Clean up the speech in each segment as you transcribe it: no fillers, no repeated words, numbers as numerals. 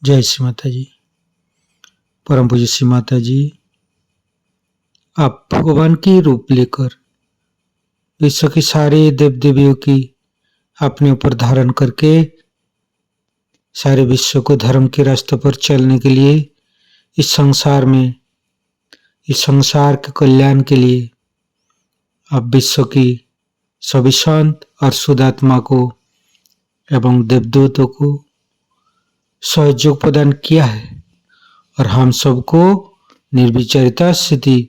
जय श्री माता जी। परम पूज्य श्री माता जी, आप भगवान की रूप लेकर विश्व के सारे देव देवियों की अपने ऊपर धारण करके सारे विश्व को धर्म के रास्ते पर चलने के लिए इस संसार के कल्याण के लिए आप विश्व की सभी संत और शुद्ध आत्मा को एवं देवदूतों को सहयोग प्रदान किया है और हम सबको निर्विचारिता स्थिति,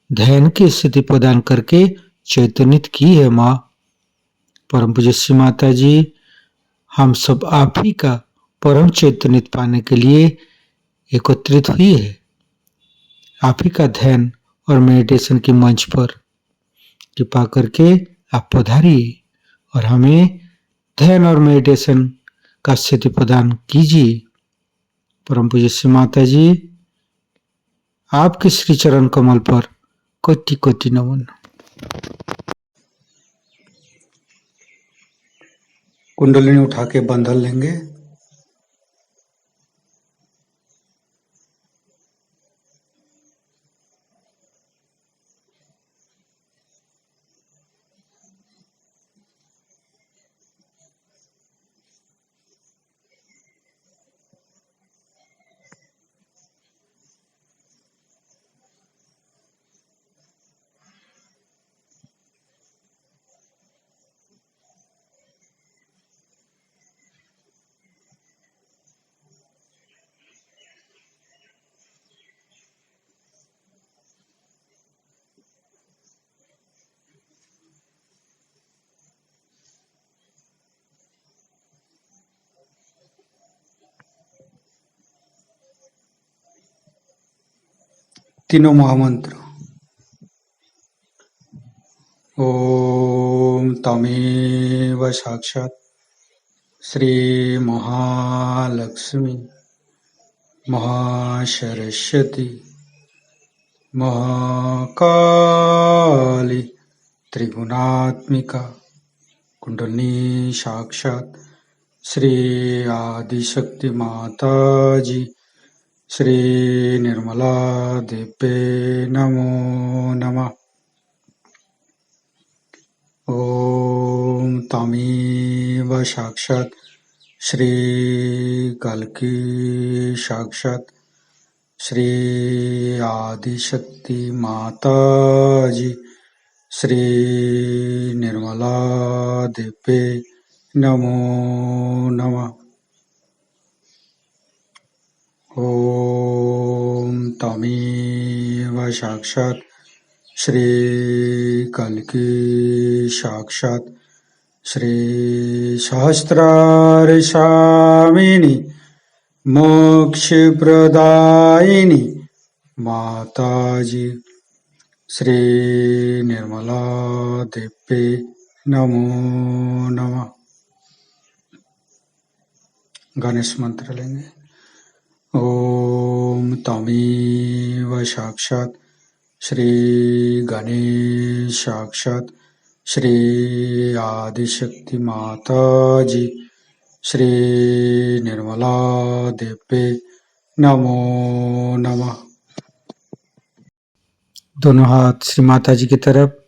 ध्यान की स्थिति प्रदान करके चैतन्यित की है। माँ परम पूज्य श्री माता जी, हम सब आप ही का परम चैतन्यित पाने के लिए एकत्रित हुई है। आप ही का ध्यान और मेडिटेशन के मंच पर कृपा करके आप पधारिए और हमें ध्यान और मेडिटेशन का स्थिति प्रदान कीजिए। परम पूज्य श्री माता जी, आपके श्री चरण कमल पर कोटि कोटि नमन। कुंडलिनी उठा के बंधन लेंगे। तीनों महामंत्र। ओम तमेव साक्षात् श्री महालक्ष्मी महासरस्वती महाकाली त्रिगुणात्मिका कुंडलिनी साक्षात् श्री आदिशक्ति माता जी श्री निर्मला देव्ये नमो नमः। ओम तमेव साक्षात् श्री कल्की साक्षात् श्री आदिशक्ति माता जी श्री निर्मला देव्ये नमो नमः। ओम तमेव साक्षात् श्री कल्की साक्षात् श्री सहस्रार स्वामिनी मोक्ष प्रदायिनी माता जी श्री निर्मला देव्ये नमो नमः। गणेश मंत्र लेंगे। ओम तमेव साक्षात् श्री गणेश साक्षात् श्री आदिशक्ति माता जी श्री निर्मला देव्ये नमो नमः। दोनों हाथ श्री माता जी की तरफ।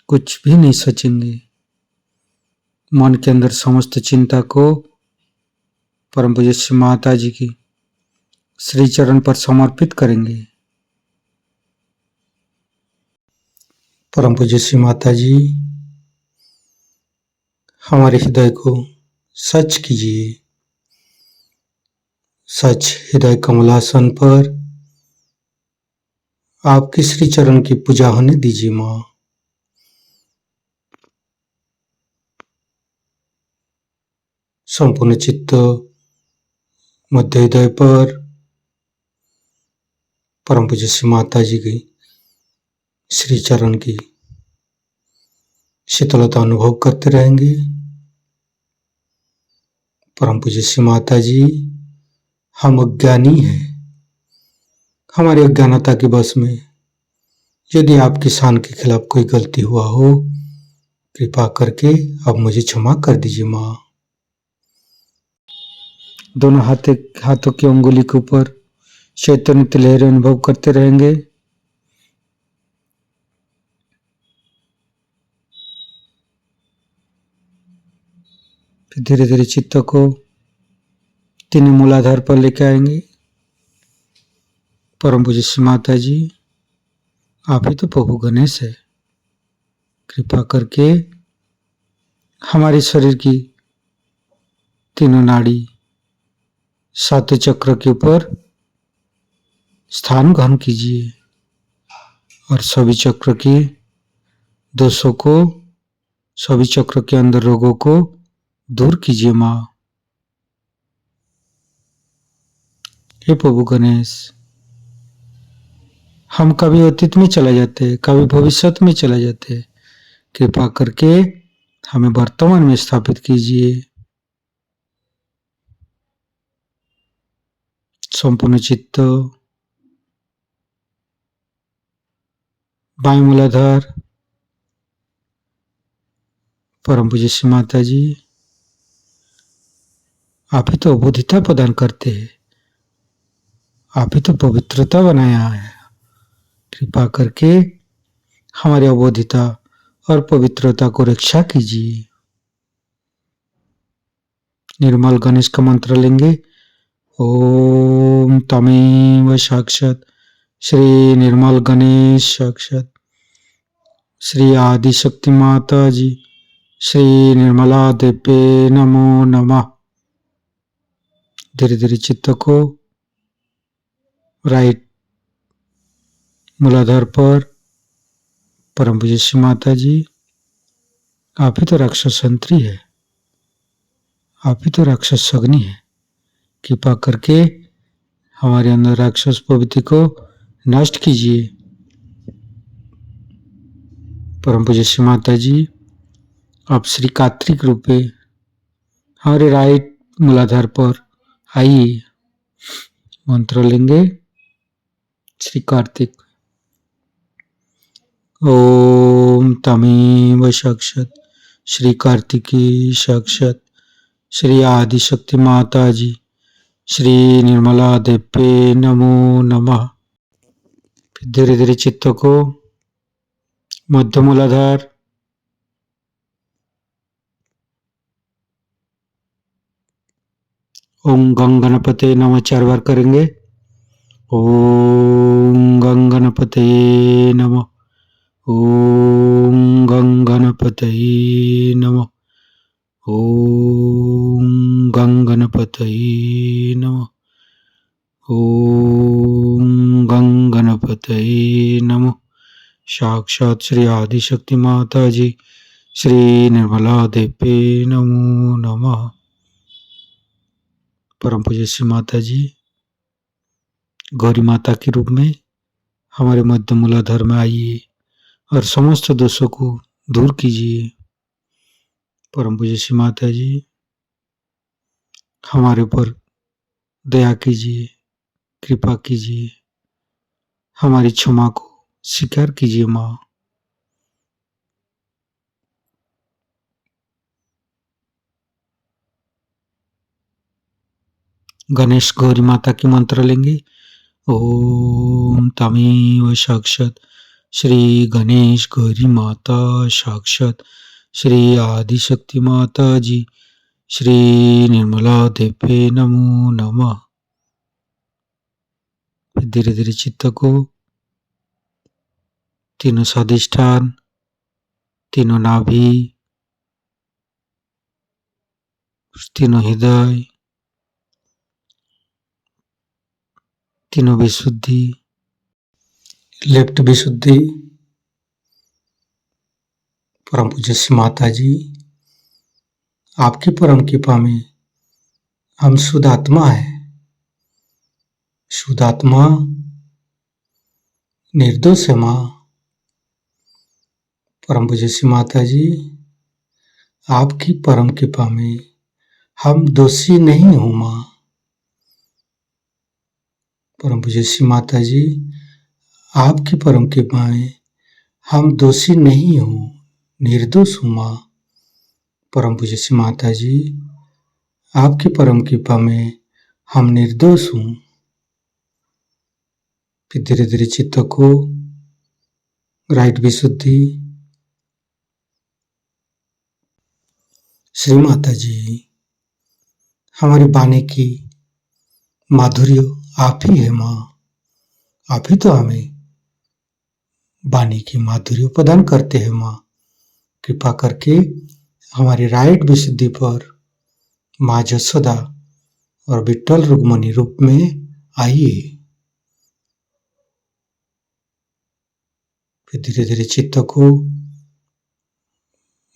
कुछ भी नहीं सोचेंगे, मन के अंदर समस्त चिंता को परम पूज्य श्री माता जी की श्री चरण पर समर्पित करेंगे। परम पूज्य श्री माता जी, हमारे हृदय को सच कीजिए। सच हृदय कमलासन पर आपके श्री चरण की पूजा होने दीजिए। माँ संपूर्ण चित्त मध्य हृदय पर परम पूज्य श्री माता जी की श्री चरण की शीतलता अनुभव करते रहेंगे। परम पूज्य श्री माता जी, हम अज्ञानी हैं। हमारी अज्ञानता के वश में यदि आपकी शान के खिलाफ कोई गलती हुआ हो, कृपा करके अब मुझे क्षमा कर दीजिए। माँ दोनों हाथों की उंगली के ऊपर चैतन्य लहरें अनुभव करते रहेंगे। फिर धीरे धीरे चित्त को तीन मूलाधार पर लेके आएंगे। परम पूज्य श्री माता जी, आप ही तो प्रभु गणेश है। कृपा करके हमारे शरीर की तीनों नाड़ी सातों चक्र के ऊपर स्थान ग्रहण कीजिए और सभी चक्र के दोषों को, सभी चक्र के अंदर रोगों को दूर कीजिए माँ। हे प्रभु गणेश, हम कभी अतीत में चले जाते, कभी भविष्य में चले जाते, कृपा करके हमें वर्तमान में स्थापित कीजिए। संपूर्ण चित्त बाएं मूलाधार। परम पूज्य श्री माता जी, आप ही तो अबोधिता प्रदान करते हैं, आप ही तो पवित्रता बनाया है। कृपा करके हमारी अबोधिता और पवित्रता को रक्षा कीजिए। निर्मल गणेश का मंत्र लेंगे। ओम तमेव साक्षात श्री निर्मल गणेश साक्षात श्री आदि शक्ति माता जी श्री निर्मला देवे नमो नमः। धीरे धीरे चित्त को राइट मूलाधार पर। परम पूज्य श्री माता जी, आप ही तो राक्षस संतरी है, आप ही तो राक्षस अग्नि है। कृपा करके हमारे अंदर राक्षस प्रवृत्ति को नष्ट कीजिए। परम पूज्य श्री माता जी, आप श्री कार्तिक रूप में हमारे राइट मूलाधार पर आइए। मंत्र लेंगे। श्री कार्तिक। ओम तमेव साक्षात श्री कार्तिकी साक्षात श्री आदि शक्ति माता जी श्री निर्मला देवे नमो नमः। फिर धीरे धीरे चित्त को मध्य मूलाधार। ओम गंग गणपते नमः 4 बार करेंगे। ओम गंग गणपते नमः। ओम गंग गणपते नमः। ओम गंग गणपते नमः। ओम गंग गणपते नमः। साक्षात श्री आदिशक्ति माता जी श्री निर्मला देवी नमो नमः। परम पूज्य श्री माता जी, गौरी माता के रूप में हमारे मध्य मूलाधार में आइए और समस्त दोषों को दूर कीजिए। परम पूज्य श्री माता जी, हमारे ऊपर दया कीजिए, कृपा कीजिए, हमारी क्षमा को स्वीकार कीजिए माँ। गणेश गौरी माता की मंत्र लेंगे। ओम तमेव साक्षात श्री गणेश गौरी माता साक्षात श्री आदिशक्ति माता जी श्री निर्मला देवे नमो नमः। धीरे धीरे चित्त को तीनों स्वादिष्ठान, तीनों नाभि, तीनों हृदय, तीनों विशुद्धि, लेफ्ट विशुद्धि। परम पूज्य श्री माता जी, आपकी परम कृपा में हम शुद्ध आत्मा है। शुद्ध आत्मा निर्दोष है माँ। परम पूज्य श्री माता जी, आपकी परम कृपा में हम दोषी नहीं हूँ माँ। परम पूज्य श्री माता जी, आपकी परम कृपा में हम दोषी नहीं हूँ, निर्दोष हूँ माँ। परम पूज्य श्री माता जी, आपकी परम कृपा में हम निर्दोष हूं। फिर धीरे धीरे चित्त को राइट विशुद्धि। श्री माता जी, हमारी वाणी की माधुर्य आप ही है माँ। आप ही तो हमें वाणी की माधुर्य प्रदान करते हैं माँ। कृपा करके हमारी राइट विशुद्धि पर माँ जसोदा और विट्ठल रुक्मणी रूप में आइए। फिर धीरे धीरे चित्त को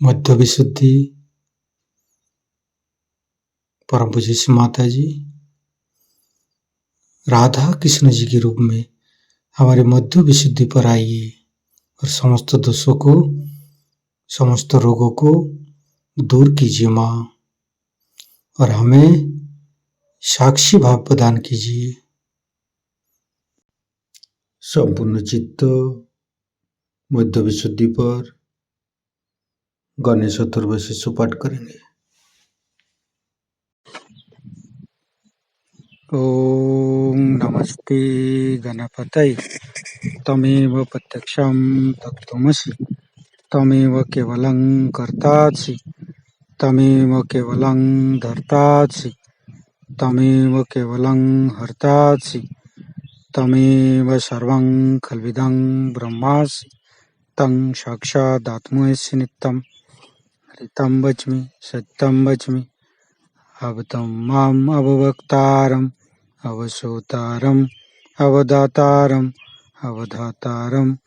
मध्य विशुद्धि। परम पूज्य श्री माता जी, राधा कृष्ण जी के रूप में हमारे मध्य विशुद्धि पर आइए और समस्त दोषों को, समस्त रोगों को दूर कीजिए माँ, और हमें साक्षी भाव प्रदान कीजिए। संपूर्ण चित्त मध्य विशुद्धि पर गणेश चतुर्दशी सुपाठ करेंगे। ओम नमस्ते गणपतये। तमेव प्रत्यक्षं तत्त्वमसि। तमेव केवलं कर्तासि। तमेव केवलं धर्तासि। तमेव केवलं हर्तासि। तमेव सर्वं खल्विदं ब्रह्मासि। तं साक्षादात्मसि नित्यं। ऋतं वच्मि सत्यं वच्मि। अवतं माम् अववक्तारम् अवसोतारम् अवदातारम् अवधातारम्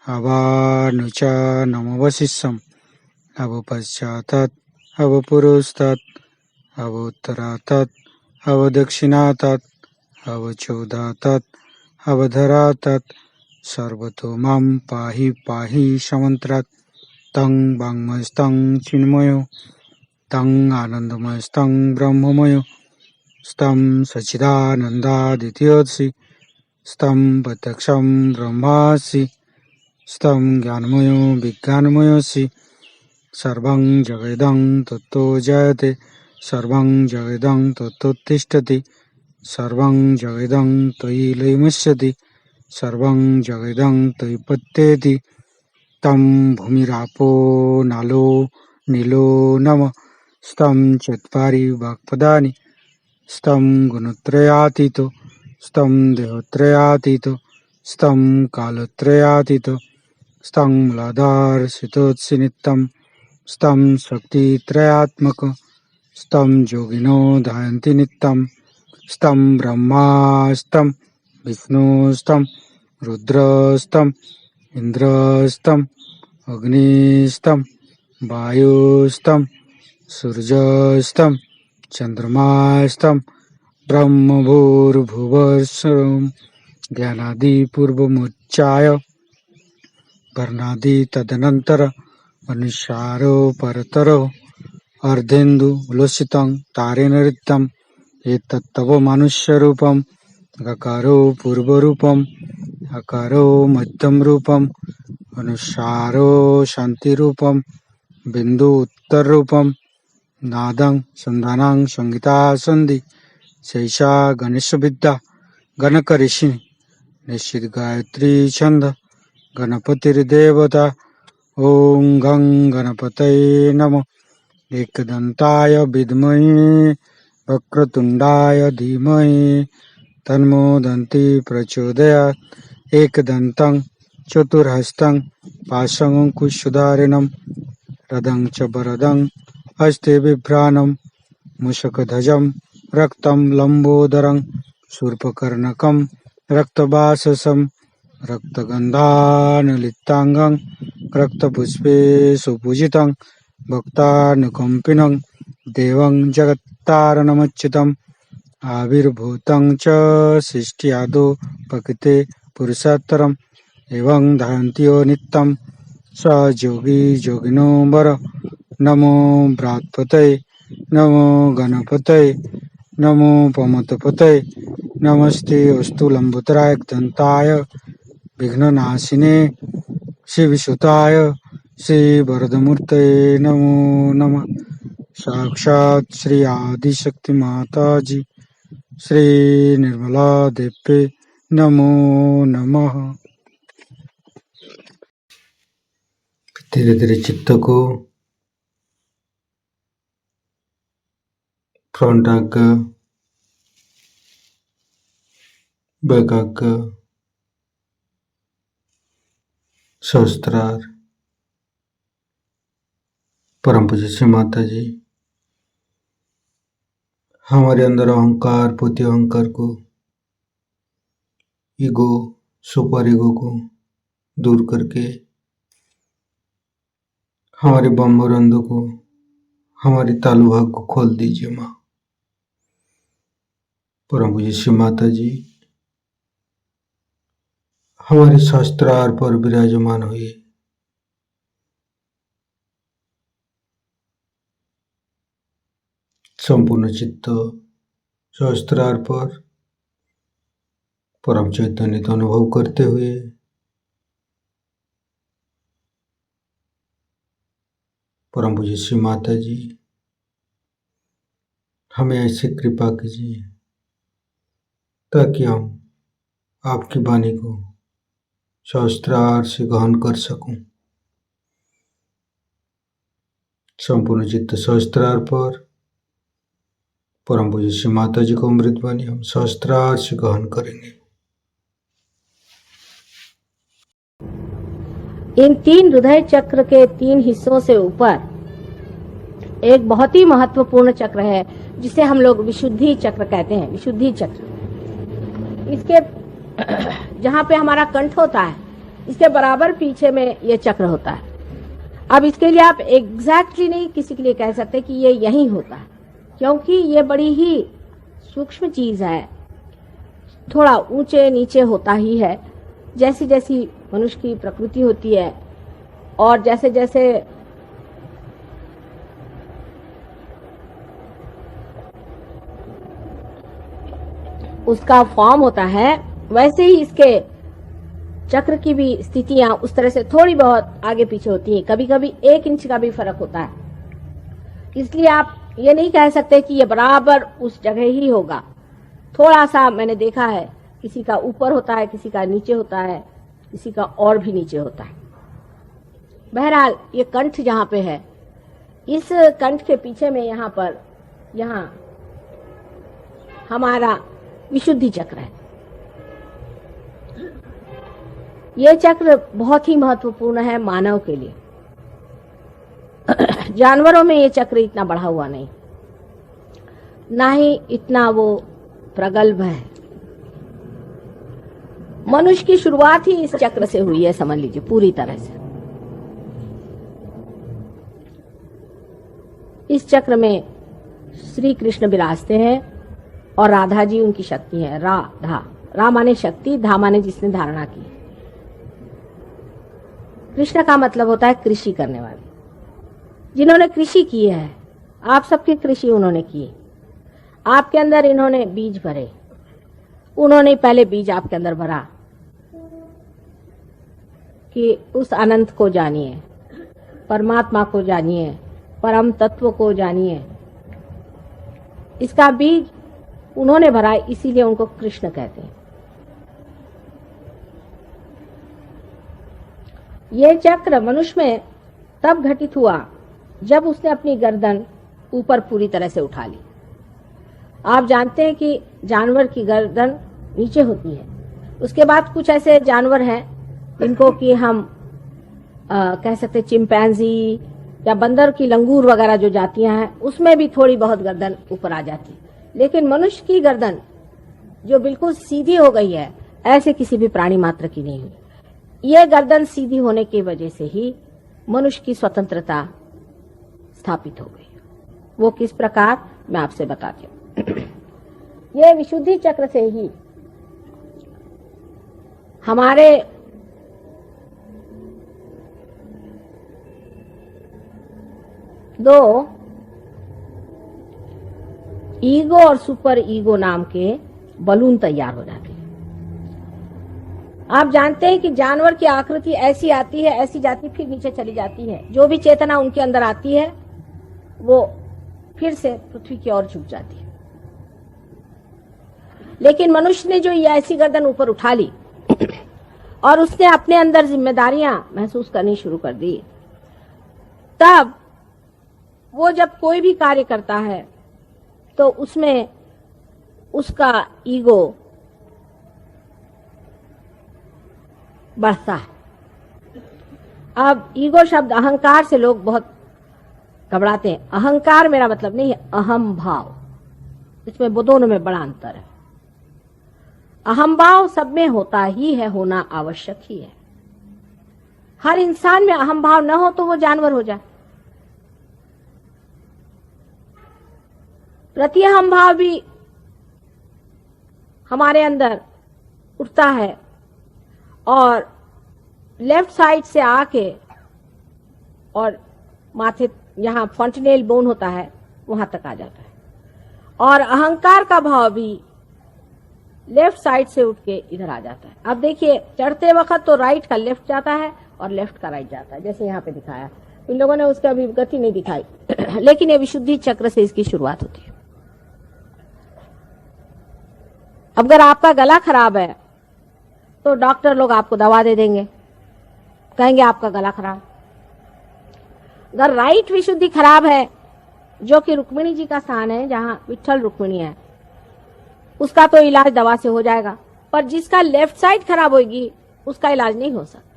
अवानुचानमवशिष्यम् अवपश्चातात् अवपुरस्तात् अवोत्तरातात् अवदक्षिणातात् अवचोदातात् अवधरातात् सर्वतो मां पाहि पाहि समन्त्रात्। तं वाङ्मयस्तं चिन्मयो तं आनन्दमयस्तं ब्रह्ममयो स्तं सच्चिदानन्दादित्योऽसि स्तं प्रत्यक्षं ब्रह्मासि स्तं ज्ञानमयो विज्ञानमयोऽसि। सर्वं जगदं तत्तो जयते सर्वं जगदं तत्तोत्तिष्ठति सर्वं जगदं त्वयि लयमुच्यते सर्वं जगदं त्वयि पत्येति। तं भूमिरापो नालो नीलो नमः। स्तं चत्वारि वाक्पदानि स्तं गुणत्रयातीतो स्तं देहत्रयातीतो स्तं कालत्रयातीतो स्तं मूलाधारसितोत्सि नित्यं स्तं शक्तित्रयात्मक स्तं योगिनो ध्यायन्ति नित्यं स्तं ब्रह्मा स्तं विष्णु स्तं रुद्रस्तं इन्द्रस्तं अग्निस्तं वायुस्तं सूर्यस्तं चन्द्रमास्तं ब्रह्मभूर्भुवस्सुरं ज्ञानादिपूर्वमुच्चाय वर्णादि तदनन्तर अनुसारो परतरो अर्धेन्दु लोसितं तारेण ऋतं एतत्तव मनुष्यरूपम्। गकारो पूर्वरूपम् अकारो मध्यम रूपम् अनुसारो शान्तिरूपम् बिन्दु उत्तररूपम् नादं संधानं संहिता सन्धि शैषा गणेशविद्या गणकऋषि निश्चित गायत्री छंद गणपतिर्देवता। ओं गं गणपतये नमः। एकदन्ताय विद्महे वक्रतुण्डाय धीमहि तन्नो दन्ति प्रचोदयात्। एकदन्तं चतुर्हस्तं पाशमङ्कुशधारिणं रदं च वरदं हस्ते बिभ्राणं मूषकध्वजं रक्तं लम्बोदरं शूर्पकर्णकं रक्तवाससं रक्तगन्धानुलिप्ताङ्गं रक्तपुष्पे सुपूजितं भक्तानुकम्पिनं देवं जगत्तारणमच्युतम् आविर्भूतं च सृष्ट्यादौ प्रकृते पुरुषोत्तरम् एवं ध्यायन्ति यो नित्यं स योगी योगिनो वर। नमो बृहत्पतये नमो गणपतये नमो पमतपतये नमस्ते अस्तु लंबोदराय दंताय विघ्ननाशिने शिवसुताय श्री वरदमूर्तये नमो नमः। साक्षात् श्री आदिशक्ति माता जी श्री निर्मला देव्ये नमो नमः। धीरे धीरे चित्त को फ्रंट आज्ञा, बैक आज्ञा, सहस्त्रार, परम पूज्य श्री माता जी हमारे अंदर अहंकार, पोती अहंकार को, ईगो, सुपर ईगो को दूर करके हमारे बम्बरंदों को, हमारी तालु भाग को खोल दीजिए माँ। परम पूज्य श्री माता जी हमारे शास्त्रार पर विराजमान हुए। संपूर्ण चित्त शास्त्रार पर परम चैतन्य का अनुभव करते हुए परम पूज्य श्री माता जी हमें ऐसी कृपा कीजिए ताकि हम आपकी वाणी को शास्त्रार से गहन कर सकूं। संपूर्ण चित्त शास्त्रार पर परम पूज्य श्री माता जी को अमृत वाणी हम शास्त्रार से गहन करेंगे। इन 3 हृदय चक्र के 3 हिस्सों से ऊपर एक बहुत ही महत्वपूर्ण चक्र है जिसे हम लोग विशुद्धि चक्र कहते हैं। विशुद्धि चक्र इसके जहाँ पे हमारा कंठ होता है इसके बराबर पीछे में ये चक्र होता है। अब इसके लिए आप एग्जैक्टली नहीं किसी के लिए कह सकते कि ये यही होता है, क्योंकि ये बड़ी ही सूक्ष्म चीज है, थोड़ा ऊंचे नीचे होता ही है। जैसी जैसी मनुष्य की प्रकृति होती है और जैसे जैसे उसका फॉर्म होता है वैसे ही इसके चक्र की भी स्थितियां उस तरह से थोड़ी बहुत आगे पीछे होती हैं। कभी कभी 1 इंच का भी फर्क होता है। इसलिए आप ये नहीं कह सकते कि ये बराबर उस जगह ही होगा। थोड़ा सा मैंने देखा है, किसी का ऊपर होता है, किसी का नीचे होता है, किसी का और भी नीचे होता है। बहरहाल ये कंठ जहाँ पे है, इस कंठ के पीछे में यहाँ हमारा विशुद्धि चक्र है। ये चक्र बहुत ही महत्वपूर्ण है मानव के लिए। जानवरों में ये चक्र इतना बढ़ा हुआ नहीं, ना ही इतना वो प्रगल्भ है। मनुष्य की शुरुआत ही इस चक्र से हुई है, समझ लीजिए पूरी तरह से। इस चक्र में श्री कृष्ण विराजते हैं और राधा जी उनकी शक्ति है। रा माने शक्ति, धा माने जिसने धारणा की। कृष्ण का मतलब होता है कृषि करने वाले, जिन्होंने कृषि की है। आप सबकी कृषि उन्होंने की। आपके अंदर इन्होंने बीज भरे, उन्होंने पहले बीज आपके अंदर भरा कि उस अनंत को जानिए, परमात्मा को जानिए, परम तत्व को जानिए। इसका बीज उन्होंने भरा, इसीलिए उनको कृष्ण कहते हैं। ये चक्र मनुष्य में तब घटित हुआ जब उसने अपनी गर्दन ऊपर पूरी तरह से उठा ली। आप जानते हैं कि जानवर की गर्दन नीचे होती है। उसके बाद कुछ ऐसे जानवर हैं जिनको कि हम कह सकते चिंपैंजी या बंदर की लंगूर वगैरह जो जातियां हैं, उसमें भी थोड़ी बहुत गर्दन ऊपर आ जाती है। लेकिन मनुष्य की गर्दन जो बिल्कुल सीधी हो गई है, ऐसे किसी भी प्राणी मात्र की नहीं हुई। ये गर्दन सीधी होने की वजह से ही मनुष्य की स्वतंत्रता स्थापित हो गई। वो किस प्रकार, मैं आपसे बताती हूँ। ये विशुद्धि चक्र से ही हमारे दो ईगो और सुपर ईगो नाम के बलून तैयार हो जाते हैं। आप जानते हैं कि जानवर की आकृति ऐसी आती है, ऐसी जाती, फिर नीचे चली जाती है। जो भी चेतना उनके अंदर आती है वो फिर से पृथ्वी की ओर झुक जाती है। लेकिन मनुष्य ने जो ये ऐसी गर्दन ऊपर उठा ली और उसने अपने अंदर जिम्मेदारियां महसूस करनी शुरू कर दी, तब वो जब कोई भी कार्य करता है तो उसमें उसका ईगो बढ़ता है। अब ईगो शब्द अहंकार से लोग बहुत घबराते हैं। अहंकार मेरा मतलब नहीं है अहम भाव, इसमें वो दोनों में बड़ा अंतर है। अहम भाव सब में होता ही है, होना आवश्यक ही है। हर इंसान में अहम भाव न हो तो वो जानवर हो जाए। प्रति अहम भाव भी हमारे अंदर उठता है और लेफ्ट साइड से आके और माथे यहां फॉन्टेनेल बोन होता है वहां तक आ जाता है। और अहंकार का भाव भी लेफ्ट साइड से उठ के इधर आ जाता है। अब देखिए चढ़ते वक्त तो राइट का लेफ्ट जाता है और लेफ्ट का राइट जाता है, जैसे यहाँ पे दिखाया। इन लोगों ने उसका अभी गति नहीं दिखाई लेकिन ये विशुद्धि चक्र से इसकी शुरुआत होती है। अब अगर आपका गला खराब है तो डॉक्टर लोग आपको दवा दे देंगे, कहेंगे आपका गला खराब। अगर राइट विशुद्धि खराब है, जो कि रुक्मिणी जी का स्थान है, जहां विठ्ठल रुक्मिणी है, उसका तो इलाज दवा से हो जाएगा, पर जिसका लेफ्ट साइड खराब होगी उसका इलाज नहीं हो सकता,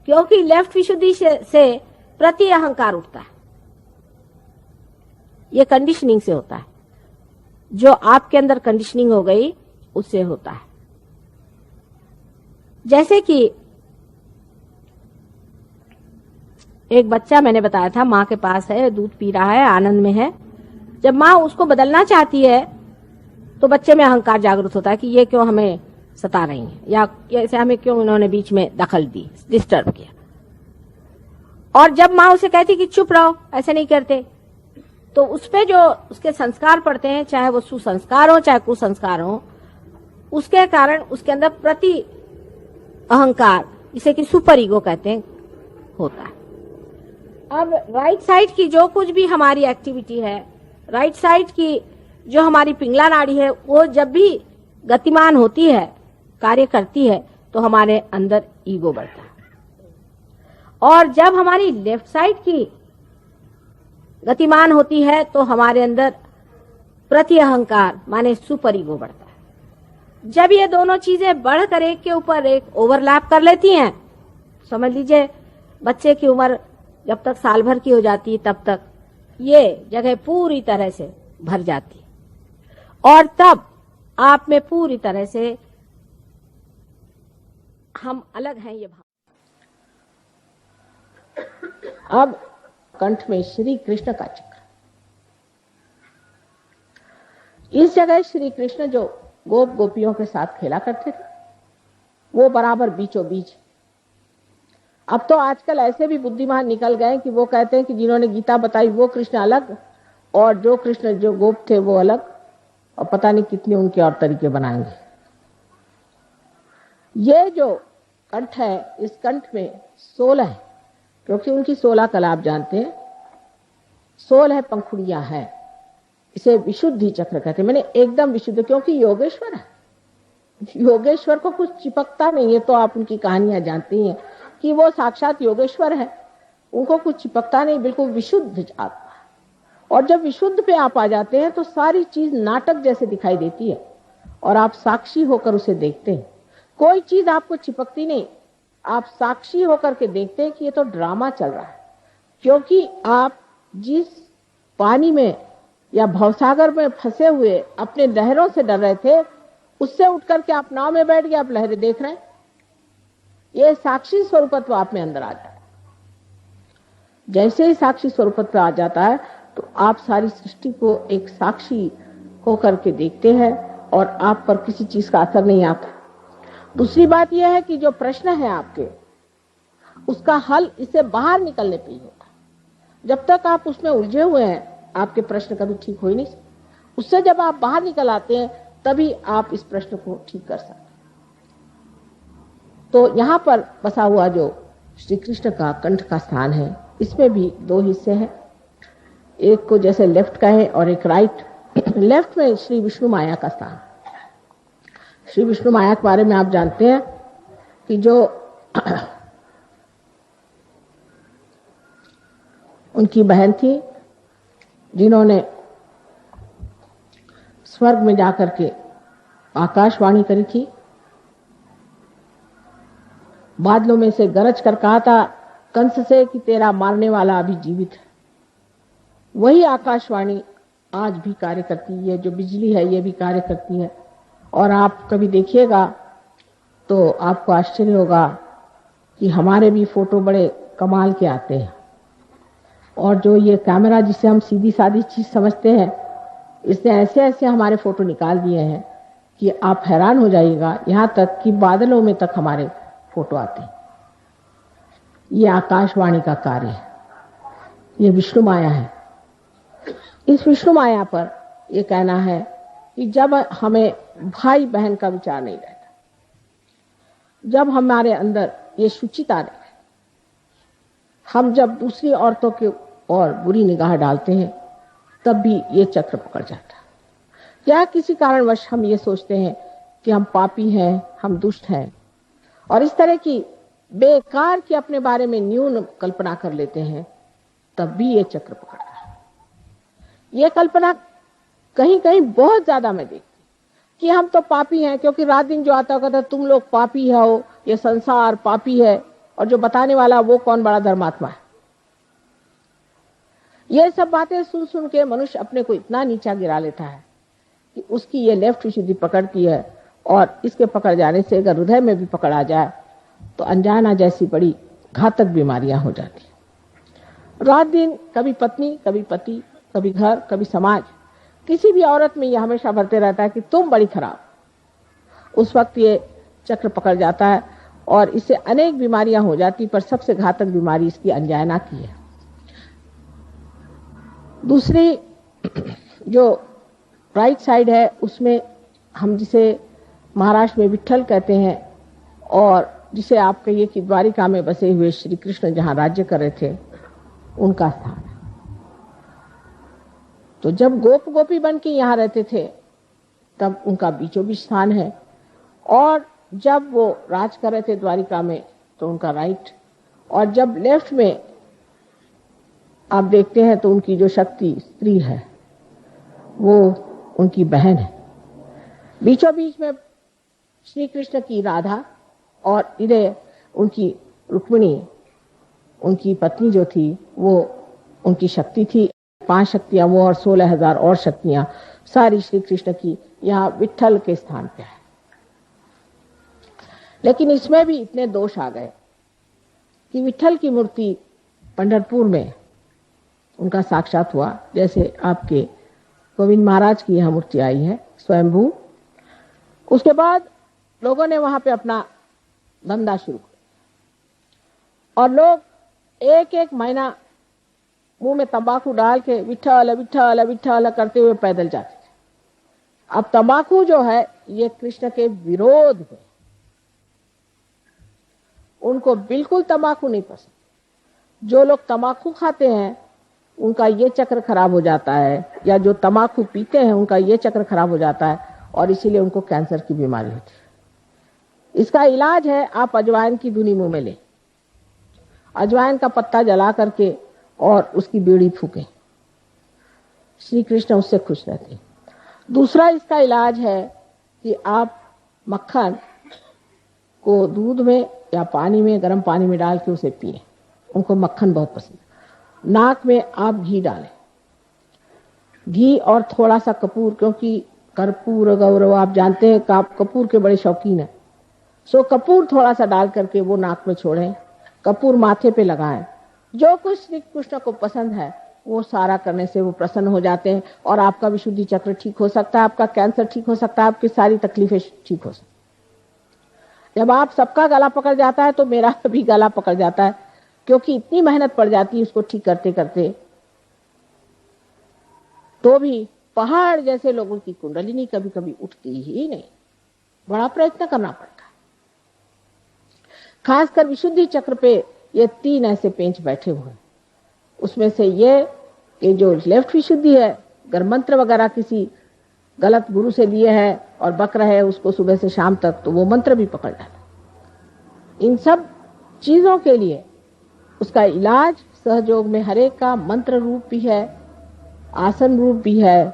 क्योंकि लेफ्ट विशुद्धि से प्रति अहंकार उठता है। ये कंडीशनिंग से होता है, जो आपके अंदर कंडीशनिंग हो गई उससे होता है। जैसे कि एक बच्चा मैंने बताया था, माँ के पास है, दूध पी रहा है, आनंद में है। जब माँ उसको बदलना चाहती है तो बच्चे में अहंकार जागृत होता है कि ये क्यों हमें सता रही है, या ऐसे हमें क्यों इन्होंने बीच में दखल दी, डिस्टर्ब किया। और जब माँ उसे कहती कि चुप रहो, ऐसे नहीं करते, तो उसपे जो उसके संस्कार पड़ते हैं, चाहे वो सुसंस्कार हो चाहे कुसंस्कार हो, उसके कारण उसके अंदर प्रति अहंकार, इसे कि सुपर ईगो कहते हैं, होता है। अब राइट साइड की जो कुछ भी हमारी एक्टिविटी है, राइट साइड की जो हमारी पिंगला नाड़ी है, वो जब भी गतिमान होती है, कार्य करती है, तो हमारे अंदर ईगो बढ़ता है। और जब हमारी लेफ्ट साइड की गतिमान होती है तो हमारे अंदर प्रति अहंकार माने सुपर ईगो बढ़ता है। जब ये दोनों चीजें बढ़कर एक के ऊपर एक ओवरलैप कर लेती हैं, समझ लीजिए बच्चे की उम्र जब तक साल भर की हो जाती है तब तक ये जगह पूरी तरह से भर जाती है, और तब आप में पूरी तरह से हम अलग हैं ये भाव। अब कंठ में श्री कृष्ण का चक्र। इस जगह श्री कृष्ण जो गोप गोपियों के साथ खेला करते थे, वो बराबर बीचों बीच। अब तो आजकल ऐसे भी बुद्धिमान निकल गए कि वो कहते हैं कि जिन्होंने गीता बताई वो कृष्ण अलग, और जो कृष्ण जो गोप थे वो अलग, और पता नहीं कितने उनके और तरीके बनाएंगे। ये जो कंठ है, इस कंठ में 16 है, क्योंकि उनकी 16 कला आप जानते हैं, 16 पंखुड़ियां हैं। इसे विशुद्धि चक्र कहते हैं, मैंने एकदम विशुद्ध, क्योंकि योगेश्वर है। योगेश्वर को कुछ चिपकता नहीं है, तो आप उनकी कहानियां जानती हैं कि वो साक्षात योगेश्वर है, उनको कुछ चिपकता नहीं, बिल्कुल विशुद्ध आत्मा। और जब विशुद्ध पे आप आ जाते हैं तो सारी चीज नाटक जैसे दिखाई देती है, और आप साक्षी होकर उसे देखते हैं। कोई चीज आपको चिपकती नहीं, आप साक्षी होकर के देखते हैं कि ये तो ड्रामा चल रहा है। क्योंकि आप जिस पानी में या भवसागर में फंसे हुए अपने लहरों से डर रहे थे, उससे उठकर के आप नाव में बैठ गए, आप लहरें देख रहे हैं। ये साक्षी स्वरूपत्व आप में अंदर आ जाता है। जैसे ही साक्षी स्वरूपत्व आ जाता है तो आप सारी सृष्टि को एक साक्षी होकर के देखते हैं, और आप पर किसी चीज का असर नहीं आता। दूसरी बात यह है कि जो प्रश्न है आपके, उसका हल इससे बाहर निकलने पे ही होता है। जब तक आप उसमें उलझे हुए हैं, आपके प्रश्न कभी ठीक हो ही नहीं सकते। उससे जब आप बाहर निकल आते हैं, तभी आप इस प्रश्न को ठीक कर सकते हैं। तो यहां पर बसा हुआ जो श्री कृष्ण का कंठ का स्थान है, इसमें भी 2 हिस्से हैं, एक को जैसे लेफ्ट का है और एक राइट। लेफ्ट में श्री विष्णु माया का स्थान। श्री विष्णु माया के बारे में आप जानते हैं कि जो उनकी बहन थी, जिन्होंने स्वर्ग में जाकर के आकाशवाणी करी थी, बादलों में से गरज कर कहा था कंस से कि तेरा मारने वाला अभी जीवित है। वही आकाशवाणी आज भी कार्य करती है, जो बिजली है ये भी कार्य करती है। और आप कभी देखिएगा तो आपको आश्चर्य होगा कि हमारे भी फोटो बड़े कमाल के आते हैं। और जो ये कैमरा जिसे हम सीधी सादी चीज समझते हैं, इसने ऐसे ऐसे हमारे फोटो निकाल दिए हैं कि आप हैरान हो जाइएगा। यहाँ तक कि बादलों में तक हमारे फोटो आते हैं। ये आकाशवाणी का कार्य है, ये विष्णु माया है। इस विष्णु माया पर ये कहना है कि जब हमें भाई बहन का विचार नहीं रहता, जब हमारे अंदर ये शुचिता नहीं, हम जब दूसरी औरतों के और बुरी निगाह डालते हैं, तब भी ये चक्र पकड़ जाता है। या किसी कारणवश हम ये सोचते हैं कि हम पापी हैं, हम दुष्ट हैं, और इस तरह की बेकार की अपने बारे में न्यून कल्पना कर लेते हैं, तब भी ये चक्र पकड़ता है। ये कल्पना कहीं कहीं बहुत ज्यादा मैं देखती कि हम तो पापी हैं, क्योंकि रात दिन जो आता कहता तुम लोग पापी हो, ये संसार पापी है, और जो बताने वाला वो कौन बड़ा धर्मात्मा है। ये सब बातें सुन सुन के मनुष्य अपने को इतना नीचा गिरा लेता है कि उसकी ये लेफ्ट विशुद्धि पकड़ती है, और इसके पकड़ जाने से अगर हृदय में भी पकड़ आ जाए तो अनजाना जैसी बड़ी घातक बीमारियां हो जाती हैं। रात दिन कभी पत्नी, कभी पति, कभी घर, कभी समाज, किसी भी औरत में यह हमेशा भरते रहता है कि तुम बड़ी खराब। उस वक्त ये चक्र पकड़ जाता है और इससे अनेक बीमारियां हो जाती, पर सबसे घातक बीमारी इसकी अनजाना की है। दूसरी जो राइट साइड है, उसमें हम जिसे महाराष्ट्र में विट्ठल कहते हैं, और जिसे आप कहिए कि द्वारिका में बसे हुए श्री कृष्ण जहां राज्य कर रहे थे, उनका स्थान है। तो जब गोप गोपी बन के यहां रहते थे, तब उनका बीचों बीच स्थान है, और जब वो राज कर रहे थे द्वारिका में, तो उनका राइट, और जब लेफ्ट में आप देखते हैं तो उनकी जो शक्ति स्त्री है, वो उनकी बहन है। बीचों बीच में श्री कृष्ण की राधा, और इधर उनकी रुक्मिणी, उनकी पत्नी जो थी, वो उनकी शक्ति थी। 5 शक्तियां वो और 16,000 और शक्तियां सारी श्री कृष्ण की यहाँ विट्ठल के स्थान पे है। लेकिन इसमें भी इतने दोष आ गए कि विट्ठल की मूर्ति पंढरपुर में उनका साक्षात हुआ, जैसे आपके गोविंद महाराज की यह मूर्ति आई है स्वयंभू। उसके बाद लोगों ने वहां पे अपना धंधा शुरू किया, और लोग एक एक महीना मुंह में तंबाकू डाल के विट्ठल विट्ठल विट्ठल करते हुए पैदल जाते थे। अब तंबाकू जो है ये कृष्ण के विरोध में, उनको बिल्कुल तंबाकू नहीं पसंद। जो लोग तंबाकू खाते हैं उनका ये चक्र खराब हो जाता है, या जो तंबाकू पीते हैं उनका ये चक्र खराब हो जाता है, और इसीलिए उनको कैंसर की बीमारी होती है। इसका इलाज है आप अजवाइन की धुनी मुंह में लें, अजवाइन का पत्ता जला करके और उसकी बीड़ी फूकें, श्री कृष्ण उससे खुश रहते हैं। दूसरा इसका इलाज है कि आप मक्खन को दूध में या पानी में, गर्म पानी में डाल के उसे पिए, उनको मक्खन बहुत पसंद है। नाक में आप घी डालें, घी और थोड़ा सा कपूर, क्योंकि कर्पूर गौरव आप जानते हैं कि आप कपूर के बड़े शौकीन हैं। सो कपूर थोड़ा सा डाल करके वो नाक में छोड़ें, कपूर माथे पे लगाएं। जो कुछ श्री कृष्ण को पसंद है वो सारा करने से वो प्रसन्न हो जाते हैं, और आपका विशुद्धि चक्र ठीक हो सकता है, आपका कैंसर ठीक हो सकता है, आपकी सारी तकलीफें ठीक हो सकती। जब आप सबका गला पकड़ जाता है तो मेरा भी गला पकड़ जाता है, क्योंकि इतनी मेहनत पड़ जाती है उसको ठीक करते करते, तो भी पहाड़ जैसे लोगों की कुंडलिनी कभी कभी उठती ही नहीं, बड़ा प्रयत्न करना पड़ता है। खासकर विशुद्धि चक्र पे ये 3 ऐसे पेंच बैठे हुए हैं। उसमें से ये जो लेफ्ट विशुद्धि है अगर मंत्र वगैरह किसी गलत गुरु से लिए है और बक रहे हैं उसको सुबह से शाम तक, तो वो मंत्र भी पकड़ जाता। इन सब चीजों के लिए उसका इलाज सहयोग में हर एक का मंत्र रूप भी है, आसन रूप भी है,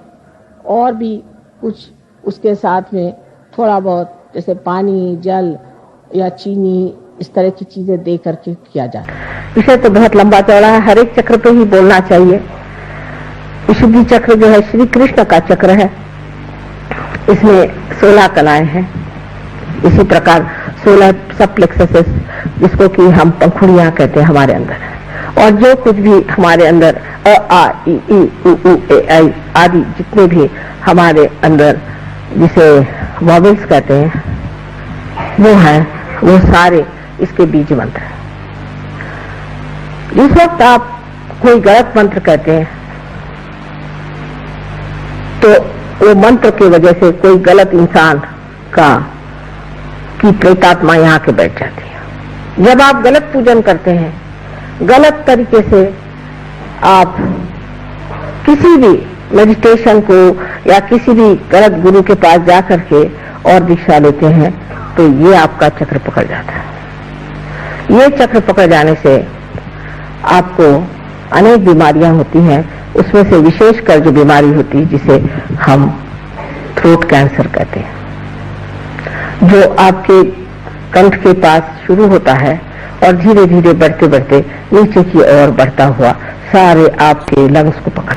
और भी कुछ उसके साथ में थोड़ा बहुत जैसे पानी, जल या चीनी, इस तरह की चीजें दे करके किया जाता है। विषय तो बहुत लंबा चौड़ा है, हर एक चक्र पे ही बोलना चाहिए। विशुद्धि चक्र जो है श्री कृष्ण का चक्र है, इसमें 16 कलाएं हैं। इसी प्रकार 16 सब प्लेक्ससेस, जिसको कि हम पंखुड़ियां कहते हैं, हमारे अंदर है। और जो कुछ भी हमारे अंदर अ, आ, इ, उ, ए, आई आदि जितने भी हमारे अंदर जिसे वॉवेल्स कहते हैं, वो है, वो सारे इसके बीज मंत्र है। जिस वक्त आप कोई गलत मंत्र कहते हैं तो वो मंत्र की वजह से कोई गलत इंसान की प्रेतात्मा यहाँ के बैठ जाती है। जब आप गलत पूजन करते हैं, गलत तरीके से आप किसी भी मेडिटेशन को या किसी भी गलत गुरु के पास जा करके और दीक्षा लेते हैं, तो ये आपका चक्र पकड़ जाता है। ये चक्र पकड़ जाने से आपको अनेक बीमारियां होती हैं। उसमें से विशेषकर जो बीमारी होती है जिसे हम थ्रोट कैंसर कहते हैं, जो आपके कंठ के पास शुरू होता है और धीरे धीरे बढ़ते बढ़ते नीचे की ओर बढ़ता हुआ सारे आपके लंग्स को पकड़।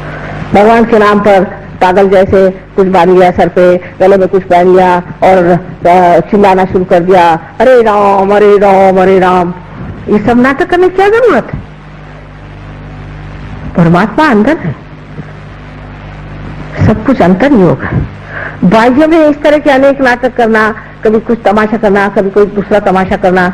भगवान के नाम पर पागल जैसे कुछ बांध लिया सर पे, गले में कुछ पहन लिया और चिल्लाना शुरू कर दिया, अरे राम अरे राम अरे राम। ये सब नाटक करने की क्या जरूरत है? परमात्मा अंदर है, सब कुछ अंतर योग है। बाह्य में इस तरह के अनेक नाटक करना, कभी कुछ तमाशा करना, कभी कोई दूसरा तमाशा करना,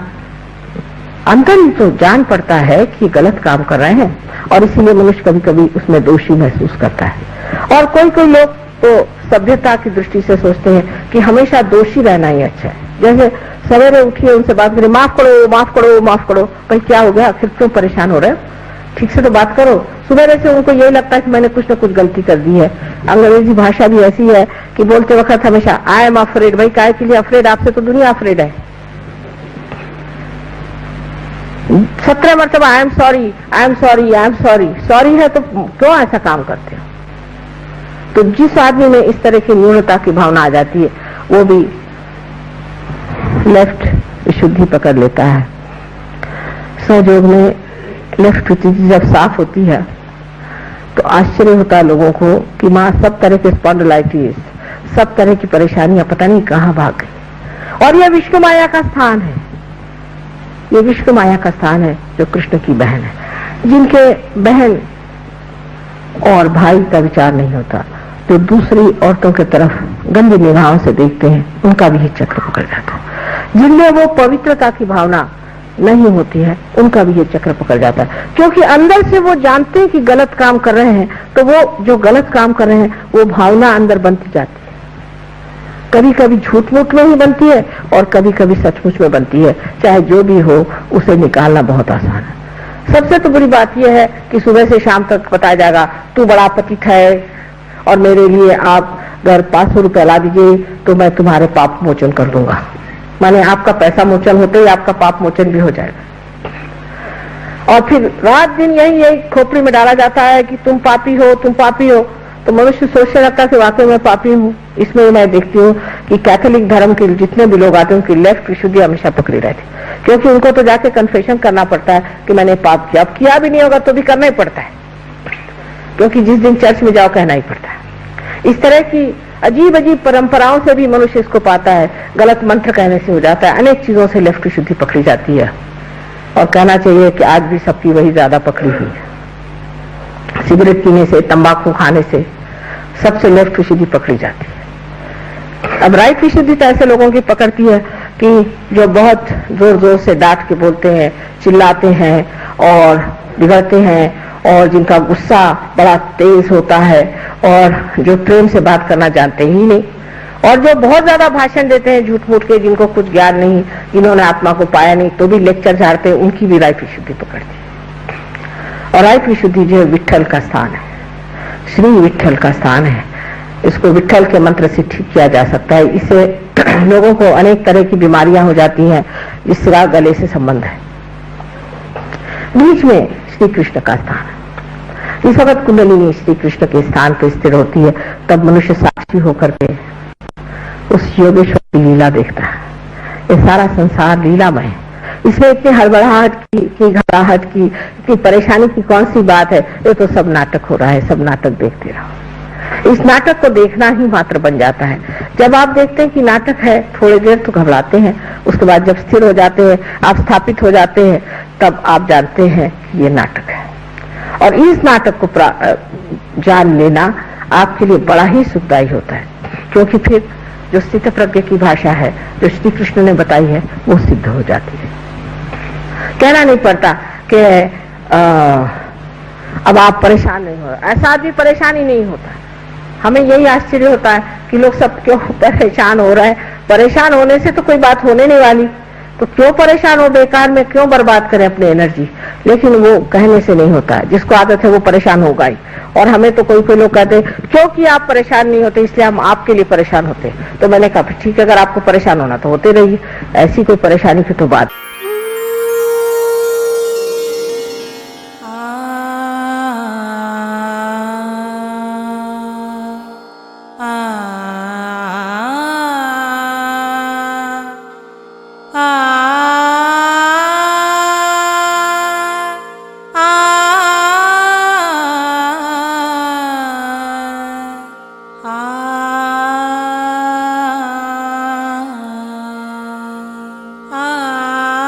अंतर ही तो जान पड़ता है कि गलत काम कर रहे हैं, और इसीलिए मनुष्य कभी कभी उसमें दोषी महसूस करता है। और कोई कोई लोग तो सभ्यता की दृष्टि से सोचते हैं कि हमेशा दोषी रहना ही अच्छा है। जैसे सवेरे उठिए, उनसे बात करिए, माफ करो माफ करो माफ करो। भाई क्या हो गया, आखिर क्यों परेशान हो रहे हो? ठीक से तो बात करो। सुबह से उनको यही लगता है कि मैंने कुछ न कुछ गलती कर दी है। अंग्रेजी भाषा भी ऐसी है कि बोलते वक्त हमेशा आई एम अफ्रेड। भाई काय के लिए अफ्रेड? आपसे तो दुनिया अफ्रेड है। 17 मरतबा I am sorry I am sorry I am sorry. Sorry है तो क्यों ऐसा काम करते हो? तो जिस आदमी में इस तरह की न्यूनता की भावना आ जाती है, वो भी लेफ्ट विशुद्धि पकड़ लेता है। सहयोग में लेफ्ट विशुद्धि जब साफ होती है तो आश्चर्य होता है लोगों को कि माँ सब तरह के स्पॉन्डिलाइटिस, सब तरह की परेशानियां पता नहीं कहाँ भाग गई। और यह विष्णु माया का स्थान है, ये विष्णु माया का स्थान है जो कृष्ण की बहन है। जिनके बहन और भाई का विचार नहीं होता, तो दूसरी औरतों की तरफ गंदी निगाहों से देखते हैं, उनका भी ये चक्र पकड़ जाता है। जिनमें वो पवित्रता की भावना नहीं होती है, उनका भी ये चक्र पकड़ जाता है। क्योंकि अंदर से वो जानते हैं कि गलत काम कर रहे हैं, तो वो जो गलत काम कर रहे हैं वो भावना अंदर बनती जाती है। कभी कभी झूठ मूठ में ही बनती है और कभी कभी सचमुच में बनती है। चाहे जो भी हो, उसे निकालना बहुत आसान है। सबसे तो बुरी बात यह है कि सुबह से शाम तक बताया जाएगा तू बड़ा पतित है और मेरे लिए आप अगर 500 रुपए ला दीजिए तो मैं तुम्हारे पाप मोचन कर दूंगा। माने आपका पैसा मोचन होते ही आपका पाप मोचन भी हो जाएगा। और फिर रात दिन यही खोपड़ी में डाला जाता है कि तुम पापी हो तुम पापी हो। तो मनुष्य सोचने लगता है कि वाकई मैं पापी हूँ। इसमें मैं देखती हूँ कि कैथोलिक धर्म के जितने भी लोग आते हैं उनकी लेफ्ट विशुद्धि हमेशा पकड़ी रहती, क्योंकि उनको तो जाके कन्फेशन करना पड़ता है कि मैंने पाप किया। अब किया भी नहीं होगा तो भी करना ही पड़ता है, क्योंकि जिस दिन चर्च में जाओ कहना ही पड़ता है। इस तरह की अजीब अजीब परंपराओं से भी मनुष्य इसको पाता है। गलत मंत्र कहने से हो जाता है, अनेक चीजों से लेफ्ट विशुद्धि पकड़ी जाती है। और कहना चाहिए कि आज भी सबकी वही ज्यादा पकड़ी हुई है। सिगरेट पीने से, तंबाकू खाने से सबसे लेफ्ट विशुद्धि पकड़ी जाती है। अब राइट विशुद्धि तो ऐसे लोगों की पकड़ती है कि जो बहुत जोर जोर से डांट के बोलते हैं, चिल्लाते हैं और बिगड़ते हैं, और जिनका गुस्सा बड़ा तेज होता है, और जो प्रेम से बात करना जानते ही नहीं, और जो बहुत ज्यादा भाषण देते हैं झूठ मूठ के, जिनको कुछ ज्ञान नहीं, जिन्होंने आत्मा को पाया नहीं तो भी लेक्चर झाड़ते हैं, उनकी भी राइट विशुद्धि पकड़ती है। और राइट विशुद्धि जो है विट्ठल का स्थान है। श्री विट्ठल का स्थान है। इसको विट्ठल के मंत्र से ठीक किया जा सकता है। इससे लोगों को अनेक तरह की बीमारियां हो जाती हैं जिसका गले से संबंध है। बीच में श्री कृष्ण का स्थान है। इस वक्त कुंडलिनी श्री कृष्ण के स्थान पर स्थिर होती है, तब मनुष्य साक्षी होकर के उस योगेश्वर की लीला देखता है। ये सारा संसार लीलामय है। इसमें इतनी हड़बड़ाहट की घबराहट की, इतनी परेशानी की कौन सी बात है? ये तो सब नाटक हो रहा है, सब नाटक देखते रहो। इस नाटक को देखना ही मात्र बन जाता है। जब आप देखते हैं कि नाटक है, थोड़ी देर तो घबराते हैं, उसके बाद जब स्थिर हो जाते हैं, आप स्थापित हो जाते हैं, तब आप जानते हैं कि ये नाटक है। और इस नाटक को जान लेना आपके लिए बड़ा ही सुखदायी होता है, क्योंकि फिर जो स्थित प्रज्ञ की भाषा है, जो श्री कृष्ण ने बताई है, वो सिद्ध हो जाती है। कहना नहीं पड़ता कि अब आप परेशान नहीं हो, ऐसा आदमी परेशान ही नहीं होता। हमें यही आश्चर्य होता है कि लोग सब क्यों परेशान हो रहे हैं। परेशान होने से तो कोई बात होने नहीं वाली, तो क्यों परेशान हो, बेकार में क्यों बर्बाद करें अपनी एनर्जी। लेकिन वो कहने से नहीं होता है, जिसको आदत है वो परेशान होगा ही। और हमें तो कोई लोग कहते क्योंकि आप परेशान नहीं होते इसलिए हम आपके लिए परेशान होते। तो मैंने कहा ठीक है, अगर आपको परेशान होना तो होते रहिए, ऐसी कोई परेशानी की तो बात। आ